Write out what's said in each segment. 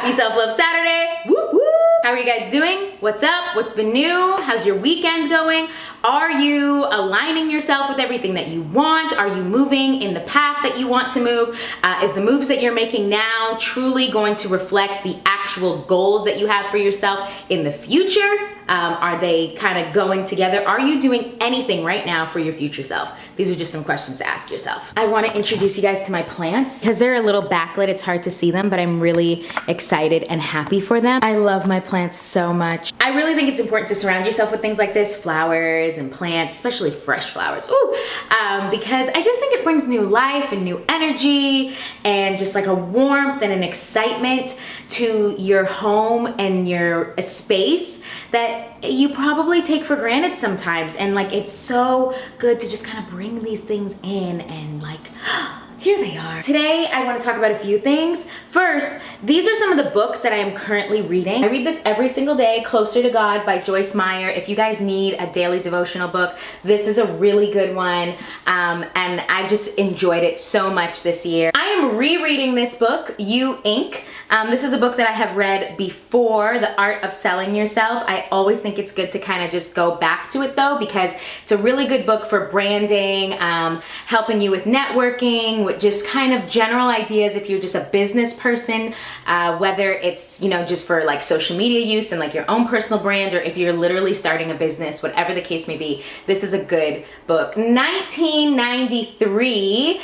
Happy Self-Love Saturday. Whoop, whoop. How are you guys doing? What's up? What's been new? How's your weekend going? Are you aligning yourself with everything that you want? Are you moving in the path that you want to move? Is the moves that you're making now truly going to reflect the actual goals that you have for yourself in the future? Are they kind of going together? Are you doing anything right now for your future self? These are just some questions to ask yourself. I want to introduce you guys to my plants. Because they're a little backlit, it's hard to see them, but I'm really excited and happy for them. I love my plants so much. I really think it's important to surround yourself with things like this, flowers and plants, especially fresh flowers. Ooh, because I just think it brings new life and new energy and just like a warmth and an excitement to your home and your space that you probably take for granted sometimes. And like, it's so good to just kind of bring these things in and like, here they are. Today, I want to talk about a few things. First, these are some of the books that I am currently reading. I read this every single day, Closer to God by Joyce Meyer. If you guys need a daily devotional book, this is a really good one. And I just enjoyed it so much this year. I am rereading this book, You Inc. This is a book that I have read before, The Art of Selling Yourself. I always think it's good to kind of just go back to it though, because it's a really good book for branding, helping you with networking, with just kind of general ideas if you're just a business person, whether it's, you know, just for like social media use and like your own personal brand, or if you're literally starting a business, whatever the case may be, this is a good book. 1993,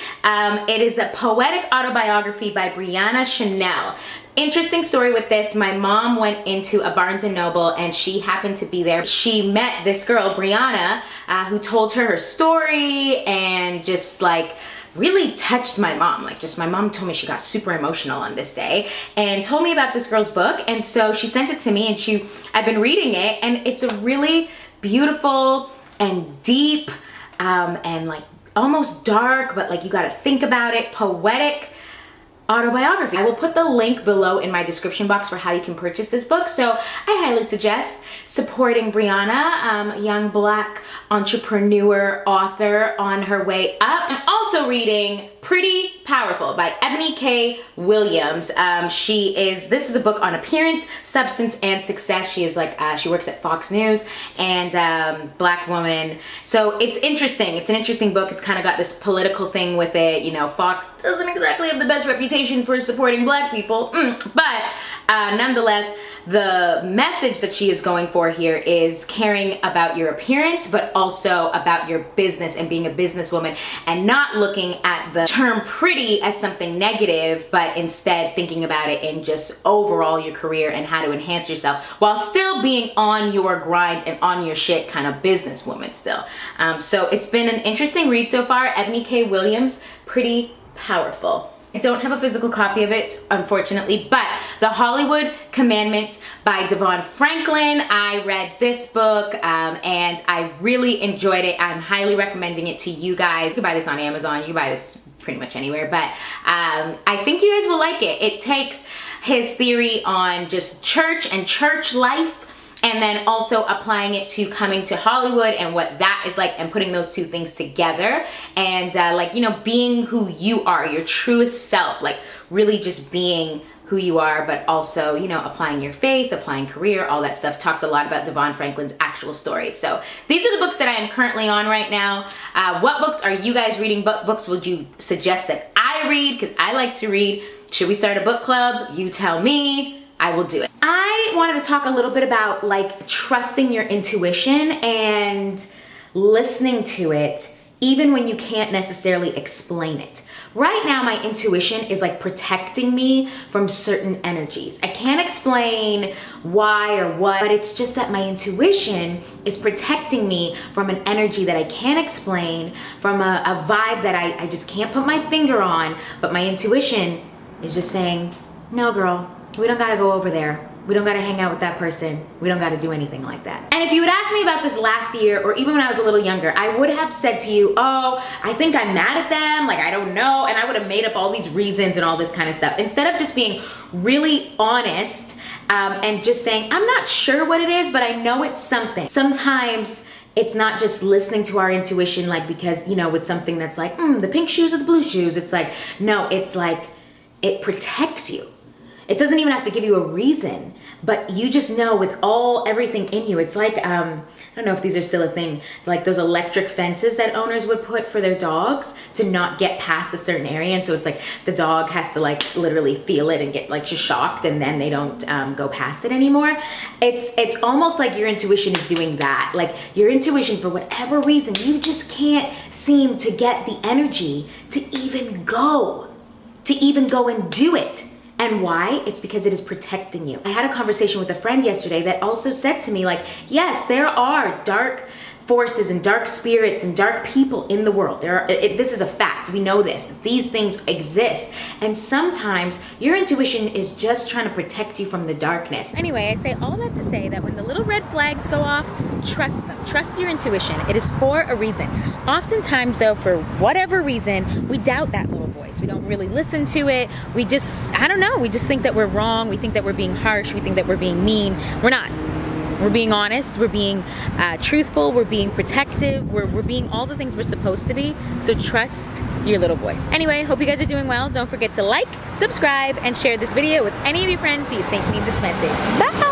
it is a poetic autobiography by Brianna Chanel. Interesting story with this. My mom went into a Barnes & Noble and she happened to be there. She met this girl, Brianna, who told her story and just like really touched my mom. Like just my mom told me she got super emotional on this day and told me about this girl's book. And so she sent it to me and I've been reading it, and it's a really beautiful and deep and like almost dark, but like you got to think about it, poetic autobiography. I will put the link below in my description box for how you can purchase this book. So I highly suggest supporting Brianna, a young Black entrepreneur, author on her way up. I'm also reading Pretty Powerful by Ebony K. Williams. This is a book on appearance, substance, and success. She is like, she works at Fox News, and Black woman. So it's interesting. It's an interesting book. It's kind of got this political thing with it. You know, Fox doesn't exactly have the best reputation for supporting Black people, but nonetheless, the message that she is going for here is caring about your appearance, but also about your business and being a businesswoman, and not looking at the term pretty as something negative, but instead thinking about it in just overall your career and how to enhance yourself while still being on your grind and on your shit kind of businesswoman still. So it's been an interesting read so far. Ebony K. Williams, Pretty Powerful. I don't have a physical copy of it, unfortunately, but The Hollywood Commandments by Devon Franklin. I read this book and I really enjoyed it. I'm highly recommending it to you guys. You can buy this on Amazon. You can buy this pretty much anywhere, but I think you guys will like it. It takes his theory on just church and church life, and then also applying it to coming to Hollywood and what that is like, and putting those two things together, and like, you know, being who you are, your truest self, like really just being who you are, but also, you know, applying your faith, applying career, all that stuff. Talks a lot about Devon Franklin's actual story. So these are the books that I am currently on right now. What books are you guys reading? What books would you suggest that I read? Because I like to read. Should we start a book club? You tell me. I will do it. I wanted to talk a little bit about like trusting your intuition and listening to it even when you can't necessarily explain it. Right now, my intuition is like protecting me from certain energies. I can't explain why or what, but it's just that my intuition is protecting me from an energy that I can't explain, from a vibe that I just can't put my finger on, but my intuition is just saying, no girl, we don't gotta go over there. We don't gotta hang out with that person. We don't gotta do anything like that. And if you had asked me about this last year, or even when I was a little younger, I would have said to you, oh, I think I'm mad at them, like I don't know, and I would have made up all these reasons and all this kind of stuff. Instead of just being really honest and just saying, I'm not sure what it is, but I know it's something. Sometimes it's not just listening to our intuition, like because, you know, with something that's like, the pink shoes or the blue shoes, it's like, no, it's like, it protects you. It doesn't even have to give you a reason, but you just know with everything in you. It's like, I don't know if these are still a thing, like those electric fences that owners would put for their dogs to not get past a certain area. And so it's like the dog has to like literally feel it and get like just shocked, and then they don't go past it anymore. It's almost like your intuition is doing that. Like your intuition, for whatever reason, you just can't seem to get the energy to even go and do it. And why? It's because it is protecting you. I had a conversation with a friend yesterday that also said to me, like, yes, there are dark forces and dark spirits and dark people in the world. This is a fact. We know this. These things exist. And sometimes your intuition is just trying to protect you from the darkness. Anyway, I say all that to say that when the little red flags go off, trust them. Trust your intuition. It is for a reason. Oftentimes, though, for whatever reason, we doubt that little voice. We don't really listen to it. We just, I don't know, we just think that we're wrong. We think that we're being harsh. We think that we're being mean. We're not. We're being honest, we're being truthful, we're being protective, we're being all the things we're supposed to be. So trust your little voice. Anyway, hope you guys are doing well. Don't forget to like, subscribe, and share this video with any of your friends who you think need this message. Bye!